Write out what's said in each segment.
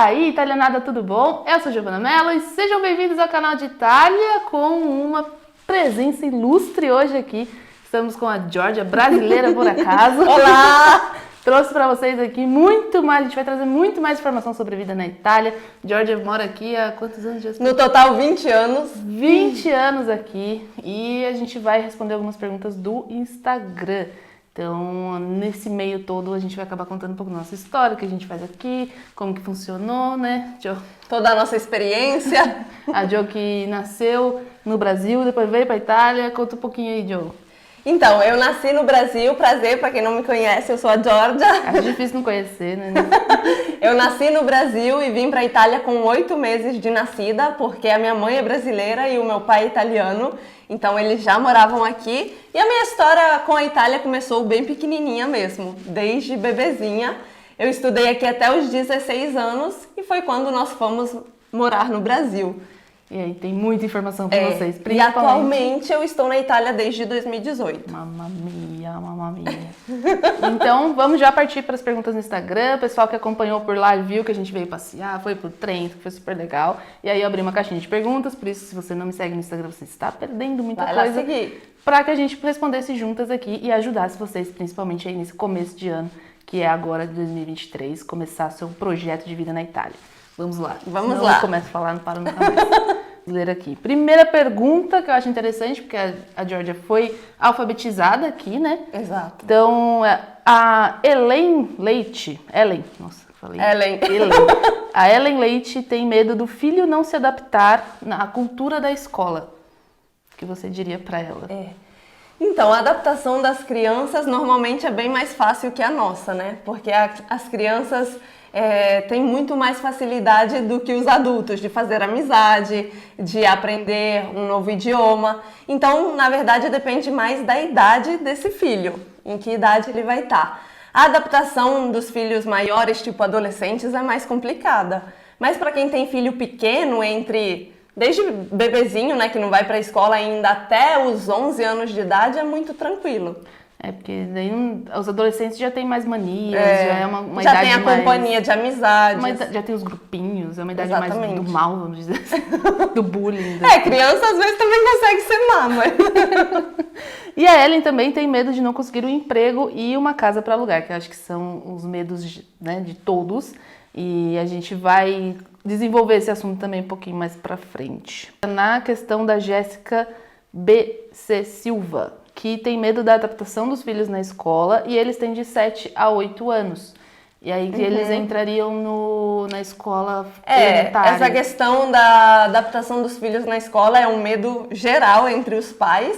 aí, italianada, tudo bom? Eu sou Giovanna Mello e sejam bem-vindos ao canal de Itália com uma presença ilustre hoje aqui. Estamos com a Giorgia, brasileira por acaso. Olá! Trouxe para vocês aqui muito mais, a gente vai trazer muito mais informação sobre a vida na Itália. Giorgia mora aqui há quantos anos? No total, 20 anos. 20 anos aqui e a gente vai responder algumas perguntas do Instagram. Então, nesse meio todo, a gente vai acabar contando um pouco da nossa história, o que a gente faz aqui, como que funcionou, né, Jo? Toda a nossa experiência. A Jo que nasceu no Brasil, depois veio para Itália. Conta um pouquinho aí, Jo. Então, eu nasci no Brasil, prazer, para quem não me conhece, eu sou a Giorgia. É difícil não conhecer, né? Eu nasci no Brasil e vim para a Itália com 8 meses de nascida, porque a minha mãe é brasileira e o meu pai é italiano, então eles já moravam aqui. E a minha história com a Itália começou bem pequenininha mesmo, desde bebezinha. Eu estudei aqui até os 16 anos e foi quando nós fomos morar no Brasil. E aí, tem muita informação para vocês, E atualmente eu estou na Itália desde 2018. Mamma mia, mamma mia. Então, vamos já partir para as perguntas no Instagram. O pessoal que acompanhou por lá viu que a gente veio passear, foi pro trem, que foi super legal. E aí eu abri uma caixinha de perguntas, por isso se você não me segue no Instagram, você está perdendo muita coisa. Para que a gente respondesse juntas aqui e ajudasse vocês, principalmente aí nesse começo de ano, que é agora de 2023, começar seu projeto de vida na Itália. Vamos lá. Vamos Senão lá. Eu começo a falar, não paro nunca mais. Vou ler aqui. Primeira pergunta que eu acho interessante, porque a Giorgia foi alfabetizada aqui, né? Exato. Então, a Ellen Leite... A Ellen Leite tem medo do filho não se adaptar à cultura da escola. O que você diria para ela? Então, a adaptação das crianças normalmente é bem mais fácil que a nossa, né? Porque as crianças têm muito mais facilidade do que os adultos de fazer amizade, de aprender um novo idioma. Então, na verdade, depende mais da idade desse filho, em que idade ele vai estar. A adaptação dos filhos maiores, tipo adolescentes, é mais complicada. Mas para quem tem filho pequeno, desde bebezinho, né, que não vai para a escola ainda até os 11 anos de idade, é muito tranquilo. Porque daí os adolescentes já têm mais manias, já é uma já idade tem a mais... companhia de amizades. Já tem os grupinhos, é uma idade Exatamente. mais do mal, vamos dizer assim, do bullying. Criança às vezes também consegue ser má, mas... E a Ellen também tem medo de não conseguir um emprego e uma casa para alugar, que eu acho que são os medos, né, de todos. E a gente vai desenvolver esse assunto também um pouquinho mais para frente. Na questão da Jéssica B.C. Silva, que tem medo da adaptação dos filhos na escola e eles têm de 7 a 8 anos. E aí eles entrariam na escola elementar. Essa questão da adaptação dos filhos na escola é um medo geral entre os pais,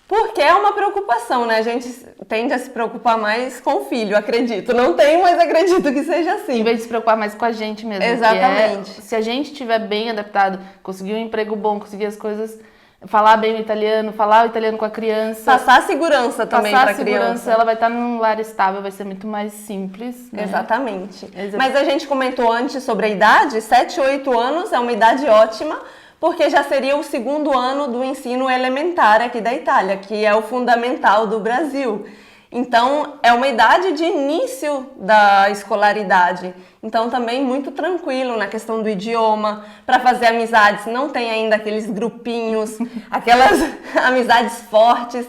porque é uma preocupação, né? A gente tende a se preocupar mais com o filho, acredito. Não tenho, mas acredito que seja assim. Em vez de se preocupar mais com a gente mesmo. Exatamente. Se a gente estiver bem adaptado, conseguir um emprego bom, conseguir as coisas... Falar bem o italiano, falar o italiano com a criança. Passar segurança também para a criança. Ela vai estar num lar estável, vai ser muito mais simples. Né? Exatamente. Mas a gente comentou antes sobre a idade, 7, 8 anos é uma idade ótima, porque já seria o segundo ano do ensino elementar aqui da Itália, que é o fundamental do Brasil. Então, é uma idade de início da escolaridade. Então, também muito tranquilo na questão do idioma. Para fazer amizades, não tem ainda aqueles grupinhos, aquelas amizades fortes.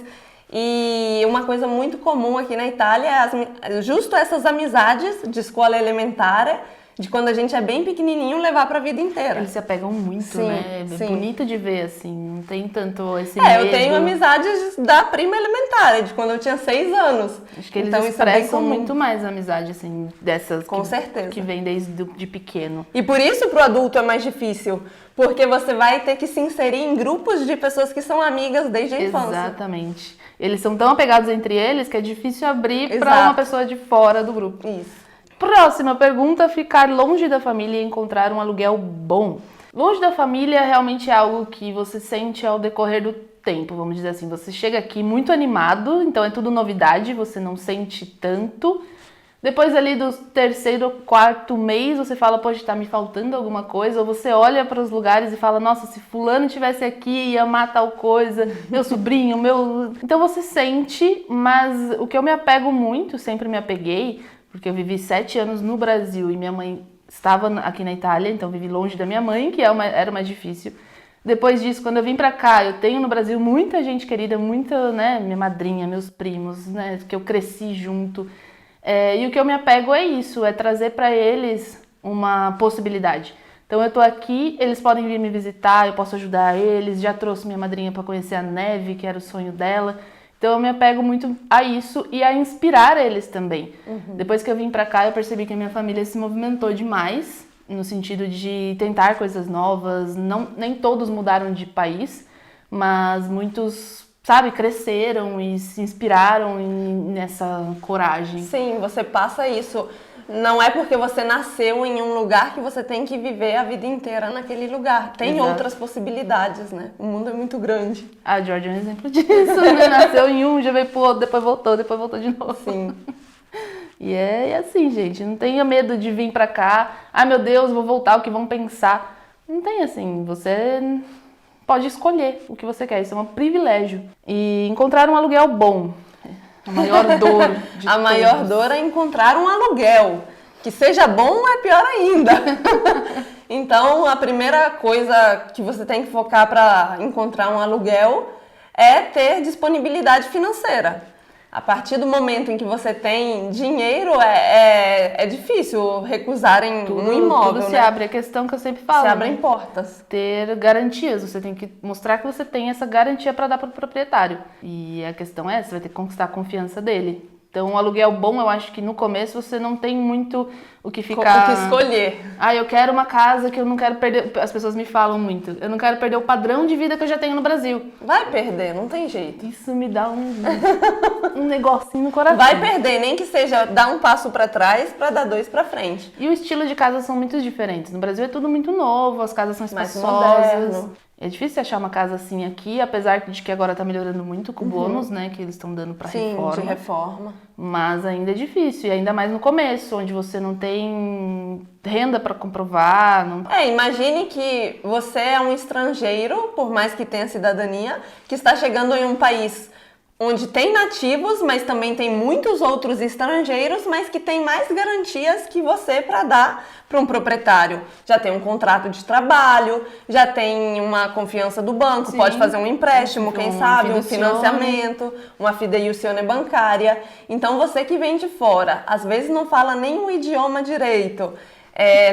E uma coisa muito comum aqui na Itália é justo essas amizades de escola elementar, de quando a gente é bem pequenininho, levar para a vida inteira. Eles se apegam muito, sim, né? É sim. bonito de ver, assim, não tem tanto esse medo. Eu tenho amizades da prima elementar, de quando eu tinha 6 anos. Acho que eles expressam muito mais amizade, assim, dessas Com certeza. Que vem desde de pequeno. E por isso pro adulto é mais difícil, porque você vai ter que se inserir em grupos de pessoas que são amigas desde a infância. Exatamente. Eles são tão apegados entre eles que é difícil abrir para uma pessoa de fora do grupo. Isso. Próxima pergunta, ficar longe da família e encontrar um aluguel bom. Longe da família realmente é algo que você sente ao decorrer do tempo, vamos dizer assim. Você chega aqui muito animado, então é tudo novidade, você não sente tanto. Depois ali do 3º ou 4º mês, você fala, poxa, tá me faltando alguma coisa. Ou você olha para os lugares e fala, nossa, se fulano estivesse aqui, ia amar tal coisa, meu sobrinho, meu... Então você sente, mas o que eu me apego muito, sempre me apeguei, porque eu vivi 7 anos no Brasil e minha mãe estava aqui na Itália, então vivi longe da minha mãe, que era o mais difícil. Depois disso, quando eu vim pra cá, eu tenho no Brasil muita gente querida, muita, né, minha madrinha, meus primos, né, que eu cresci junto. E o que eu me apego é isso, é trazer pra eles uma possibilidade. Então eu tô aqui, eles podem vir me visitar, eu posso ajudar eles, já trouxe minha madrinha pra conhecer a neve, que era o sonho dela. Então eu me apego muito a isso e a inspirar eles também. Depois que eu vim pra cá, eu percebi que a minha família se movimentou demais, no sentido de tentar coisas novas. Nem todos mudaram de país, mas muitos, sabe, cresceram e se inspiraram nessa coragem. Sim, você passa isso. Não é porque você nasceu em um lugar que você tem que viver a vida inteira naquele lugar. Tem Exato. Outras possibilidades, né? O mundo é muito grande. A Georgia é um exemplo disso, né? Nasceu em um, já veio pro outro, depois voltou de novo. Sim. E é assim, gente, não tenha medo de vir pra cá. Ai, meu Deus, vou voltar, o que vão pensar? Não tem assim, você pode escolher o que você quer, isso é um privilégio. E encontrar um aluguel bom, a maior dor de A maior todas. dor é encontrar um aluguel. Que seja bom é pior ainda. Então, a primeira coisa que você tem que focar para encontrar um aluguel é ter disponibilidade financeira. A partir do momento em que você tem dinheiro, é difícil recusarem um imóvel, Tudo se né? abre, a questão que eu sempre falo, Se abrem né? portas. Ter garantias, você tem que mostrar que você tem essa garantia para dar para o proprietário. E a questão é, você vai ter que conquistar a confiança dele. Então, um aluguel bom, eu acho que no começo você não tem muito o que ficar... O que escolher. Ah, eu quero uma casa que eu não quero perder... As pessoas me falam muito. Eu não quero perder o padrão de vida que eu já tenho no Brasil. Vai perder, não tem jeito. Isso me dá um negocinho no coração. Vai perder, nem que seja dar um passo para trás para dar dois para frente. E o estilo de casa são muito diferentes. No Brasil é tudo muito novo, as casas são Mais espaçosas. moderno. É difícil achar uma casa assim aqui, apesar de que agora tá melhorando muito com o bônus, né, que eles estão dando para Sim, reforma. de reforma. Mas ainda é difícil, e ainda mais no começo, onde você não tem renda para comprovar. Não... Imagine que você é um estrangeiro, por mais que tenha cidadania, que está chegando em um país onde tem nativos, mas também tem muitos outros estrangeiros, mas que tem mais garantias que você para dar para um proprietário. Já tem um contrato de trabalho, já tem uma confiança do banco, Sim. Pode fazer um empréstimo, quem sabe, um fiducione. financiamento, uma fideiussione bancária. Então você que vem de fora, às vezes não fala nem o idioma direito,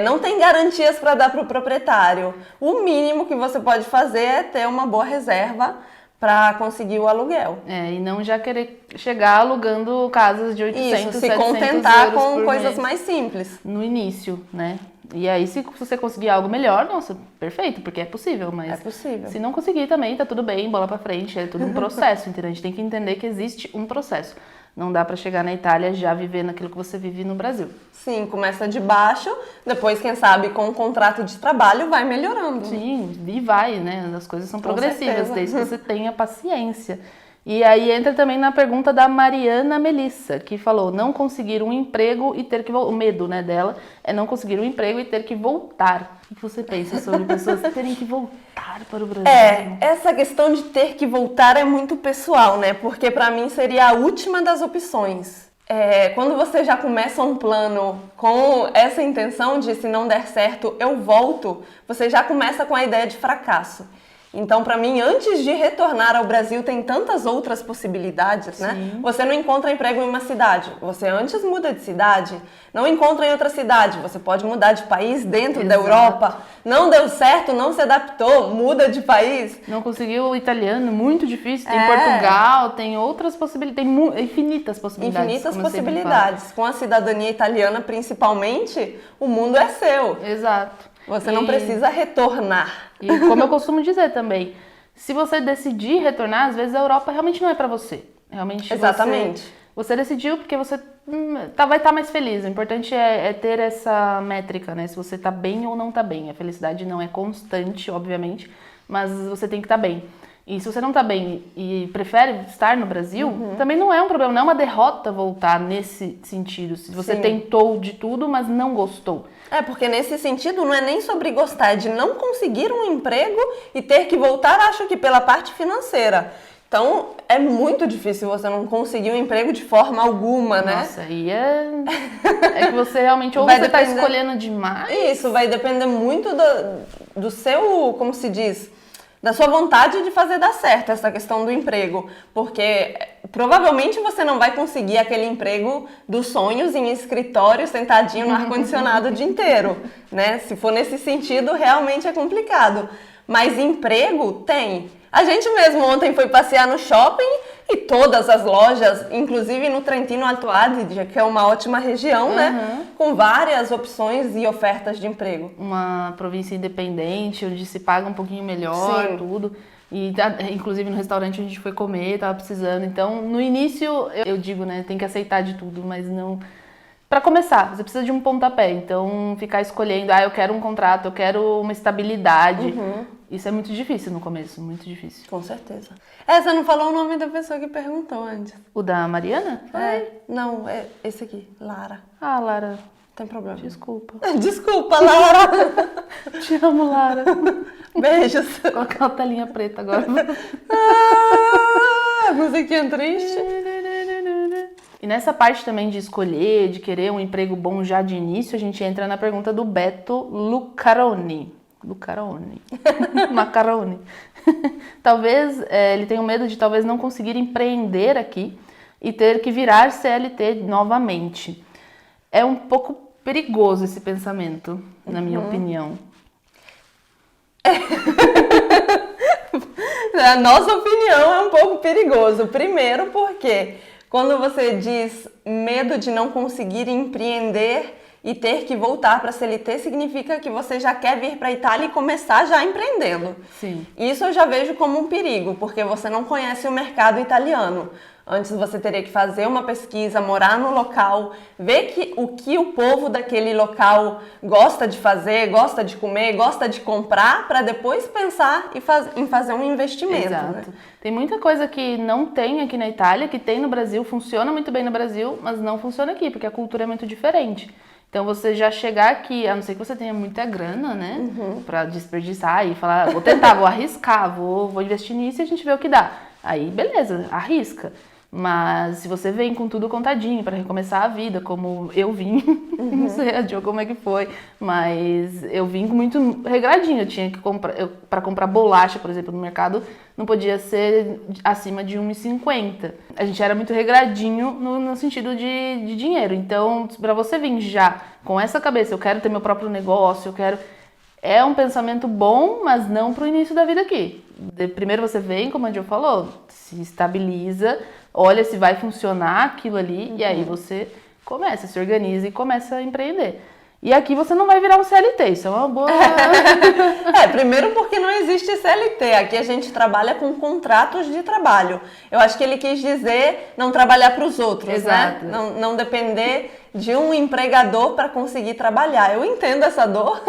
não tem garantias para dar para o proprietário. O mínimo que você pode fazer é ter uma boa reserva para conseguir o aluguel. E não já querer chegar alugando casas de 800, Isso, se 700 contentar euros com por coisas mês mais simples. no início, né? E aí, se você conseguir algo melhor, nossa, perfeito, porque é possível, mas É possível. se não conseguir também, tá tudo bem, bola pra frente, é tudo um processo, entendeu? A gente tem que entender que existe um processo. Não dá pra chegar na Itália já vivendo aquilo que você vive no Brasil. Sim, começa de baixo, depois, quem sabe, com um contrato de trabalho, vai melhorando. Sim, e vai, né? As coisas são Com progressivas, certeza. desde que você tenha paciência. E aí entra também na pergunta da Mariana Melissa, que falou não conseguir um emprego e ter que voltar. O medo, né, dela é não conseguir um emprego e ter que voltar. O que você pensa sobre pessoas terem que voltar para o Brasil? Essa questão de ter que voltar é muito pessoal, né? Porque para mim seria a última das opções. Quando você já começa um plano com essa intenção de se não der certo, eu volto, você já começa com a ideia de fracasso. Então, para mim, antes de retornar ao Brasil, tem tantas outras possibilidades, né? Sim. Você não encontra emprego em uma cidade, você antes muda de cidade. Não encontra em outra cidade, você pode mudar de país dentro da Exato. Europa. Não deu certo, não se adaptou, muda de país. Não conseguiu o italiano, muito difícil. Tem Portugal, tem outras possibilidades, tem infinitas possibilidades. Infinitas como eu sempre possibilidades. Com a cidadania italiana, principalmente, o mundo é seu. falo. Exato. Você não precisa retornar. E como eu costumo dizer também, se você decidir retornar, às vezes a Europa realmente não é pra você. Realmente Exatamente. Você decidiu porque você vai estar mais feliz. O importante é ter essa métrica, né? Se você tá bem ou não tá bem. A felicidade não é constante, obviamente, mas você tem que estar bem. E se você não tá bem e prefere estar no Brasil, também não é um problema, não é uma derrota voltar nesse sentido. Se você Sim. tentou de tudo, mas não gostou. Porque nesse sentido não é nem sobre gostar, é de não conseguir um emprego e ter que voltar, acho que pela parte financeira. Então, é muito difícil você não conseguir um emprego de forma alguma, né? Nossa, aí é que você realmente, ou Vai você tá depender- escolhendo demais. Isso vai depender muito do seu, como se diz, da sua vontade de fazer dar certo essa questão do emprego. Porque provavelmente você não vai conseguir aquele emprego dos sonhos em escritório, sentadinho no ar-condicionado o dia inteiro, né? Se for nesse sentido, realmente é complicado. Mas emprego tem. A gente mesmo ontem foi passear no shopping e todas as lojas, inclusive no Trentino Alto Adige, que é uma ótima região, né? Com várias opções e ofertas de emprego. Uma província independente, onde se paga um pouquinho melhor, Sim. tudo. E inclusive no restaurante a gente foi comer, tava precisando. Então, no início, eu digo, né, tem que aceitar de tudo, mas não. Pra começar, você precisa de um pontapé. Então, ficar escolhendo, eu quero um contrato, eu quero uma estabilidade. Isso é muito difícil no começo, muito difícil. Com certeza. Você não falou o nome da pessoa que perguntou antes. O da Mariana? Não, é esse aqui, Lara. Ah, Lara, Não tem problema. desculpa. Desculpa, Lara. Te amo, Lara. Beijos. Vou colocar a telinha preta agora. Musiquinha triste. E nessa parte também de escolher, de querer um emprego bom já de início, a gente entra na pergunta do Beto Lucaroni. Macaroni. Talvez ele tenha medo de talvez não conseguir empreender aqui e ter que virar CLT novamente. É um pouco perigoso esse pensamento, na minha opinião. A nossa opinião é um pouco perigoso. Primeiro porque quando você diz medo de não conseguir empreender e ter que voltar para a CLT, significa que você já quer vir para a Itália e começar já empreendendo. Sim. Isso eu já vejo como um perigo, porque você não conhece o mercado italiano. Antes você teria que fazer uma pesquisa, morar no local, ver o que o povo daquele local gosta de fazer, gosta de comer, gosta de comprar, para depois pensar em fazer um investimento. Exato. Né? Tem muita coisa que não tem aqui na Itália, que tem no Brasil, funciona muito bem no Brasil, mas não funciona aqui, porque a cultura é muito diferente. Então você já chegar aqui, a não ser que você tenha muita grana, né? Pra desperdiçar e falar, vou tentar, vou arriscar, vou investir nisso e a gente vê o que dá. Aí beleza, arrisca. Mas se você vem com tudo contadinho para recomeçar a vida, como eu vim, não sei a Jo como é que foi, mas eu vim com muito regradinho. Eu tinha que comprar, para comprar bolacha, por exemplo, no mercado, não podia ser acima de 1,50. A gente era muito regradinho no sentido de dinheiro. Então, para você vir já com essa cabeça, eu quero ter meu próprio negócio, eu quero... É um pensamento bom, mas não para o início da vida aqui. Primeiro você vem, como a Jo falou, se estabiliza, olha se vai funcionar aquilo ali, e aí você começa, se organiza e começa a empreender. E aqui você não vai virar um CLT, isso é uma boa... Primeiro porque não existe CLT, aqui a gente trabalha com contratos de trabalho. Eu acho que ele quis dizer não trabalhar para os outros, Exato. né? Não depender de um empregador para conseguir trabalhar. Eu entendo essa dor,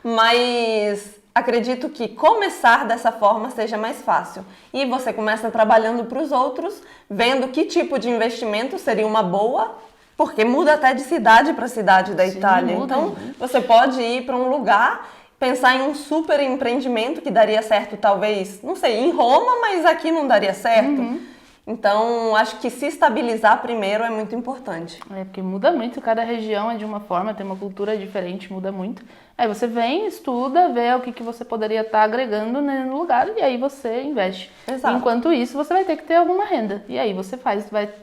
mas acredito que começar dessa forma seja mais fácil. E você começa trabalhando para os outros, vendo que tipo de investimento seria uma boa, porque muda até de cidade para cidade da Itália. Muda, então, você pode ir para um lugar, pensar em um super empreendimento que daria certo, talvez, não sei, em Roma, mas aqui não daria certo. Então, acho que se estabilizar primeiro é muito importante. Porque muda muito, cada região é de uma forma, tem uma cultura diferente, muda muito. Aí você vem, estuda, vê o que você poderia estar agregando no lugar e aí você investe. Exato. Enquanto isso, você vai ter que ter alguma renda. E aí você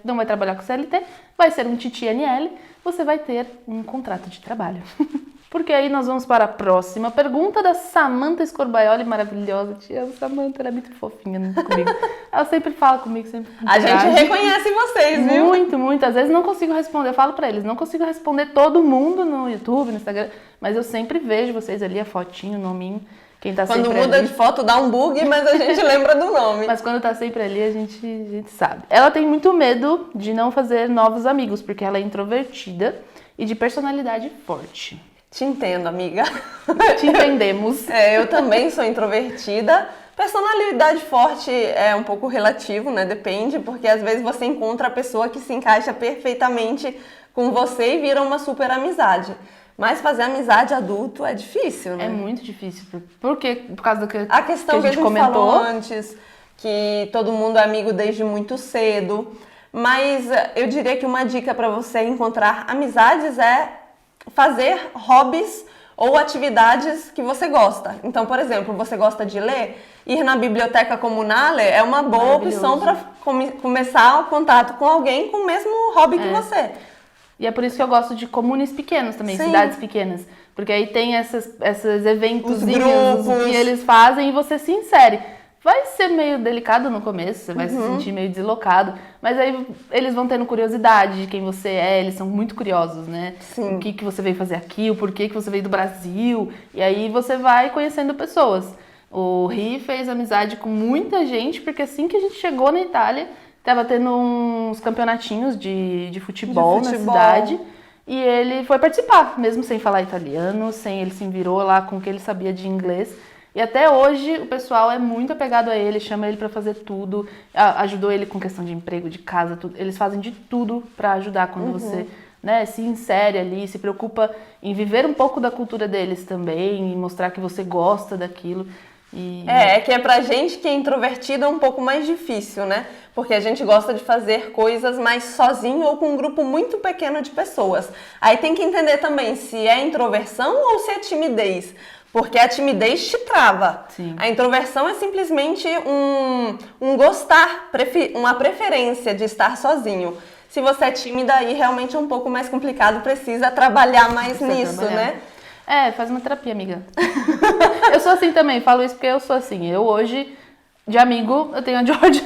não vai trabalhar com CLT, vai ser um TTNL, você vai ter um contrato de trabalho. Porque aí nós vamos para a próxima pergunta da Samantha Scorbaioli, maravilhosa. Te amo, Samantha, ela é muito fofinha comigo. Ela sempre fala comigo, sempre A gente interage. reconhece vocês, viu? Muito, muito. Às vezes não consigo responder, eu falo pra eles, não consigo responder todo mundo no YouTube, no Instagram, mas eu sempre vejo vocês ali, a fotinho, o nominho, quem tá Quando sempre muda ali. de foto dá um bug, mas a gente lembra do nome. Mas quando tá sempre ali, a gente sabe. Ela tem muito medo de não fazer novos amigos, porque ela é introvertida e de personalidade forte. Te entendo, amiga. Te entendemos. Eu também sou introvertida. Personalidade forte é um pouco relativo, né? Depende, porque às vezes você encontra a pessoa que se encaixa perfeitamente com você e vira uma super amizade. Mas fazer amizade adulto é difícil, né? É muito difícil, porque por causa do que A questão que a gente comentou. falou antes, que todo mundo é amigo desde muito cedo. Mas eu diria que uma dica para você encontrar amizades é fazer hobbies ou atividades que você gosta. Então, por exemplo, você gosta de ler? Ir na biblioteca comunale é uma boa opção para começar o contato com alguém com o mesmo hobby que você. E é por isso que eu gosto de comunes pequenos também, cidades pequenas. Porque aí tem esses eventozinhos que eles fazem e você se insere. Vai ser meio delicado no começo, você vai se sentir meio deslocado, mas aí eles vão tendo curiosidade de quem você é, eles são muito curiosos, né? Sim. O que você veio fazer aqui, o porquê que você veio do Brasil, e aí você vai conhecendo pessoas. O Ri fez amizade com muita gente, porque assim que a gente chegou na Itália, tava tendo uns campeonatinhos de futebol na cidade, e ele foi participar, mesmo sem falar italiano, ele se virou lá com o que ele sabia de inglês. E até hoje o pessoal é muito apegado a ele, chama ele para fazer tudo, ajudou ele com questão de emprego, de casa, tudo. Eles fazem de tudo para ajudar quando você, né, se insere ali, se preocupa em viver um pouco da cultura deles também, e mostrar que você gosta daquilo. É que pra gente que é introvertido é um pouco mais difícil, né? Porque a gente gosta de fazer coisas mais sozinho ou com um grupo muito pequeno de pessoas. Aí tem que entender também se é introversão ou se é timidez. Porque a timidez te trava. Sim. A introversão é simplesmente um gostar, uma preferência de estar sozinho. Se você é tímida, aí realmente é um pouco mais complicado, precisa trabalhar mais nisso, né? Faz uma terapia, amiga. Eu sou assim também, falo isso porque eu sou assim. Eu hoje, de amigo, eu tenho a Georgia.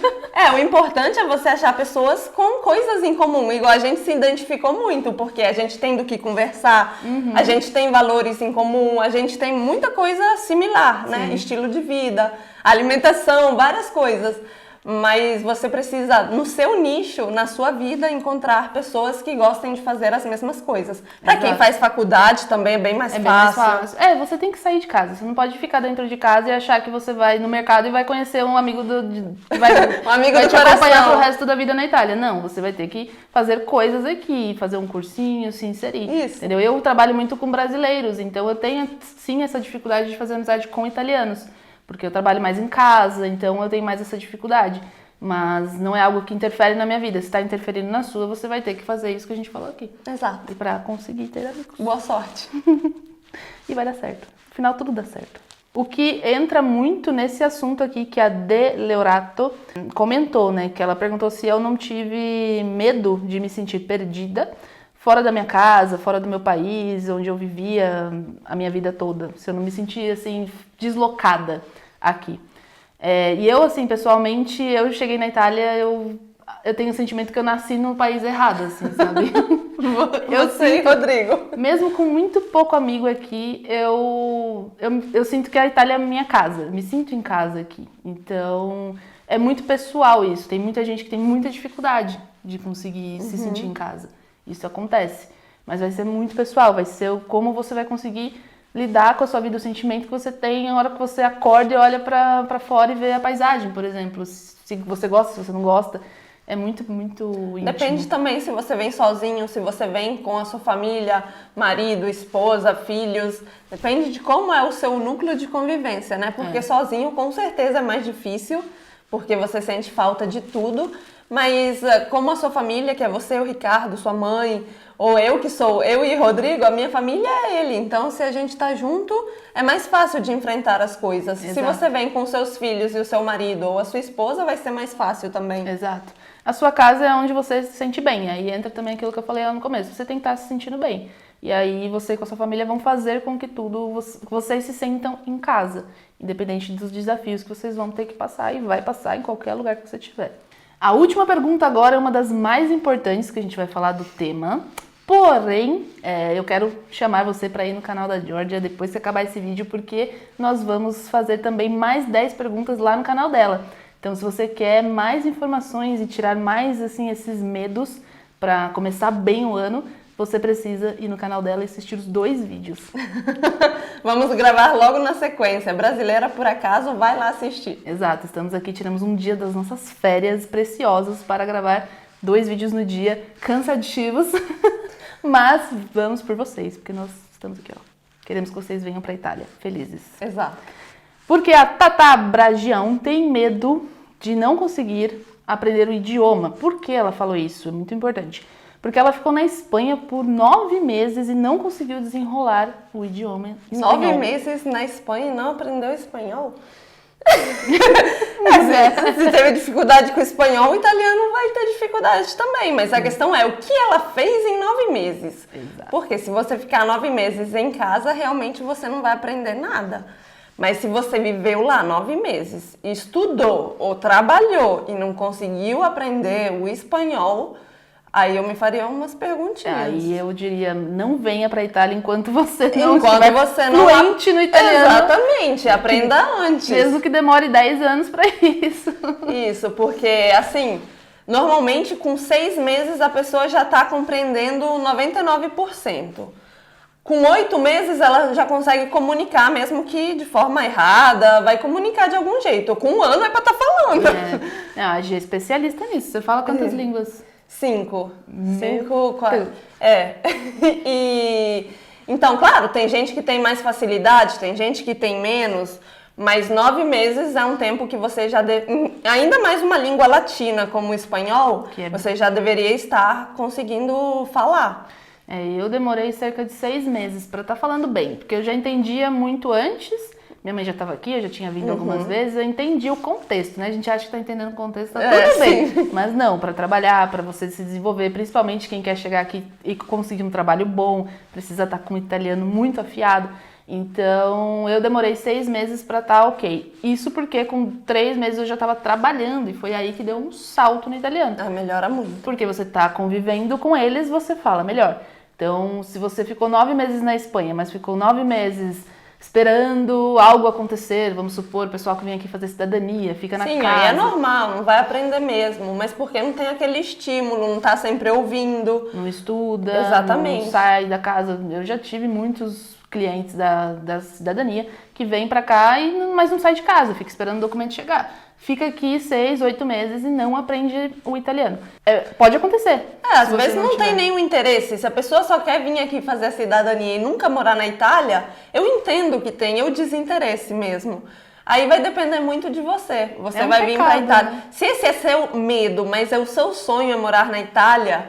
O importante é você achar pessoas com coisas em comum, igual a gente se identificou muito, porque a gente tem do que conversar, a gente tem valores em comum, a gente tem muita coisa similar, né? Estilo de vida, alimentação, várias coisas. Mas você precisa, no seu nicho, na sua vida, encontrar pessoas que gostem de fazer as mesmas coisas. Para quem faz faculdade também é bem mais fácil. Você tem que sair de casa. Você não pode ficar dentro de casa e achar que você vai no mercado e vai conhecer um amigo que vai, um amigo vai do te coração. acompanhar pro resto da vida na Itália. Não, você vai ter que fazer coisas aqui, fazer um cursinho, se inserir. Isso. Entendeu? Eu trabalho muito com brasileiros, então eu tenho sim essa dificuldade de fazer amizade com italianos. Porque eu trabalho mais em casa, então eu tenho mais essa dificuldade. Mas não é algo que interfere na minha vida. Se está interferindo na sua, você vai ter que fazer isso que a gente falou aqui. Exato. E para conseguir ter amigos. Boa sorte. E vai dar certo. No final tudo dá certo. O que entra muito nesse assunto aqui que a De Leorato comentou, né? Que ela perguntou se eu não tive medo de me sentir perdida fora da minha casa, fora do meu país, onde eu vivia a minha vida toda. Se eu não me sentia, assim, deslocada aqui. E eu, assim, pessoalmente, eu cheguei na Itália, eu tenho o sentimento que eu nasci no país errado, assim, sabe? Você e Rodrigo. Mesmo com muito pouco amigo aqui, eu sinto que a Itália é minha casa. Me sinto em casa aqui. Então, é muito pessoal isso. Tem muita gente que tem muita dificuldade de conseguir se sentir em casa. Isso acontece. Mas vai ser muito pessoal. Vai ser como você vai conseguir lidar com a sua vida, o sentimento que você tem na hora que você acorda e olha pra fora e vê a paisagem, por exemplo. Se você gosta, se você não gosta. É muito, muito íntimo. Depende também se você vem sozinho, se você vem com a sua família, marido, esposa, filhos. Depende de como é o seu núcleo de convivência, né? Porque sozinho com certeza é mais difícil, porque você sente falta de tudo. Mas como a sua família, que é você, o Ricardo, sua mãe, ou eu que sou eu e Rodrigo, a minha família é ele. Então, se a gente tá junto, é mais fácil de enfrentar as coisas. Exato. Se você vem com seus filhos e o seu marido ou a sua esposa, vai ser mais fácil também. Exato. A sua casa é onde você se sente bem. Aí entra também aquilo que eu falei lá no começo. Você tem que estar se sentindo bem. E aí você com a sua família vão fazer com que vocês se sentam em casa. Independente dos desafios que vocês vão ter que passar. E vai passar em qualquer lugar que você estiver. A última pergunta agora é uma das mais importantes que a gente vai falar do tema. Porém, eu quero chamar você para ir no canal da Georgia depois que acabar esse vídeo, porque nós vamos fazer também mais 10 perguntas lá no canal dela. Então, se você quer mais informações e tirar mais assim esses medos para começar bem o ano, você precisa ir no canal dela e assistir os 2 vídeos. Vamos gravar logo na sequência. Brasileira, por acaso, vai lá assistir. Exato, estamos aqui, tiramos um dia das nossas férias preciosas para gravar 2 vídeos no dia, cansativos. Mas vamos por vocês, porque nós estamos aqui, ó. Queremos que vocês venham para a Itália, felizes. Exato. Porque a Tata Bragião tem medo de não conseguir aprender o idioma. Por que ela falou isso? É muito importante. Porque ela ficou na Espanha por 9 meses e não conseguiu desenrolar o idioma espanhol. 9 meses na Espanha e não aprendeu espanhol? Se teve dificuldade com o espanhol, o italiano vai ter dificuldade também. Mas a questão é, o que ela fez em 9 meses? Exato. Porque se você ficar 9 meses em casa, realmente você não vai aprender nada. Mas se você viveu lá 9 meses, estudou ou trabalhou e não conseguiu aprender o espanhol, aí eu me faria umas perguntinhas. Aí eu diria, não venha para a Itália enquanto você não Enquanto estiver você não fluente no italiano. Exatamente, aprenda antes. Mesmo que demore 10 anos para isso. Isso, porque assim, normalmente com 6 meses a pessoa já está compreendendo 99%. Com 8 meses ela já consegue comunicar, mesmo que de forma errada, vai comunicar de algum jeito. Com 1 ano é para estar falando. Não, a Gi é especialista nisso. Você fala quantas línguas? 5. 5, 4. Então, claro, tem gente que tem mais facilidade, tem gente que tem menos, mas 9 meses é um tempo que você já ainda mais uma língua latina como o espanhol, você já deveria estar conseguindo falar. Eu demorei cerca de 6 meses para estar falando bem, porque eu já entendia muito antes. Minha mãe já estava aqui, eu já tinha vindo algumas vezes, eu entendi o contexto, né? A gente acha que está entendendo o contexto, tá tudo bem. Mas não, para trabalhar, para você se desenvolver, principalmente quem quer chegar aqui e conseguir um trabalho bom, precisa estar com o italiano muito afiado. Então, eu demorei 6 meses para estar ok. Isso porque com 3 meses eu já estava trabalhando e foi aí que deu um salto no italiano. Melhora muito. Porque você está convivendo com eles, você fala melhor. Então, se você ficou 9 meses na Espanha, mas ficou 9 meses esperando algo acontecer, vamos supor, o pessoal que vem aqui fazer cidadania, fica na casa. Sim, aí é normal, não vai aprender mesmo, mas porque não tem aquele estímulo, não tá sempre ouvindo. Não estuda, exatamente, não sai da casa. Eu já tive muitos clientes da cidadania que vêm pra cá, mas não sai de casa, fica esperando o documento chegar. Fica aqui 6, 8 meses e não aprende o italiano. Pode acontecer. Às vezes não tem nenhum interesse. Se a pessoa só quer vir aqui fazer a cidadania e nunca morar na Itália, eu entendo que tem o desinteresse mesmo. Aí vai depender muito de você. Você vai vir para a Itália. Né? Se esse é seu medo, mas é o seu sonho é morar na Itália,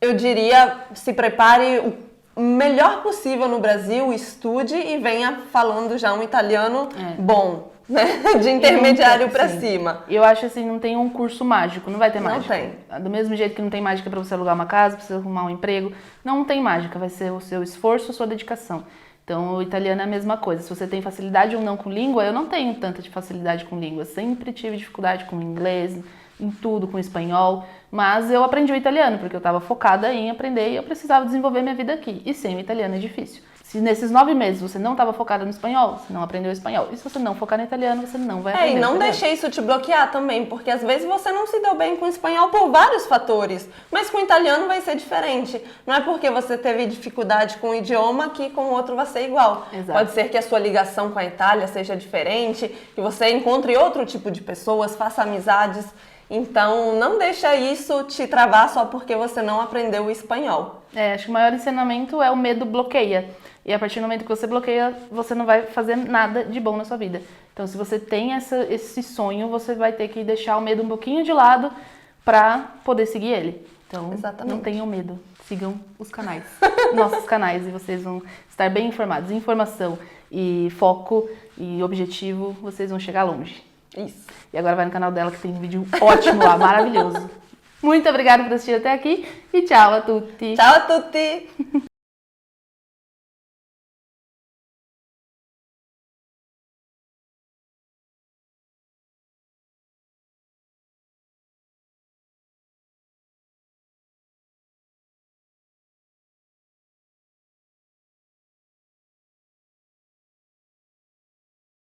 eu diria, se prepare o melhor possível no Brasil, estude e venha falando já um italiano bom. Né? De intermediário para cima. Eu acho assim, não tem um curso mágico, não vai ter mágica. Não tem. Do mesmo jeito que não tem mágica para você alugar uma casa, para você arrumar um emprego, não tem mágica, vai ser o seu esforço, a sua dedicação. Então, o italiano é a mesma coisa. Se você tem facilidade ou não com língua, eu não tenho tanta facilidade com língua. Sempre tive dificuldade com inglês, em tudo, com espanhol. Mas eu aprendi o italiano, porque eu estava focada em aprender e eu precisava desenvolver minha vida aqui. E sem o italiano é difícil. Se nesses 9 meses você não estava focada no espanhol, você não aprendeu espanhol. E se você não focar no italiano, você não vai aprender e não italiano. deixe isso te bloquear também, porque às vezes você não se deu bem com o espanhol por vários fatores, mas com o italiano vai ser diferente. Não é porque você teve dificuldade com o idioma que com o outro vai ser igual. Exato. Pode ser que a sua ligação com a Itália seja diferente, que você encontre outro tipo de pessoas, faça amizades. Então, não deixa isso te travar só porque você não aprendeu o espanhol. Acho que o maior ensinamento é o medo bloqueia. E a partir do momento que você bloqueia, você não vai fazer nada de bom na sua vida. Então, se você tem esse sonho, você vai ter que deixar o medo um pouquinho de lado para poder seguir ele. Então, não tenham medo. Sigam os canais, nossos canais, e vocês vão estar bem informados. Informação e foco e objetivo, vocês vão chegar longe. Isso. E agora vai no canal dela que tem um vídeo ótimo lá, maravilhoso. Muito obrigada por assistir até aqui e tchau a tutti. Tchau a tutti.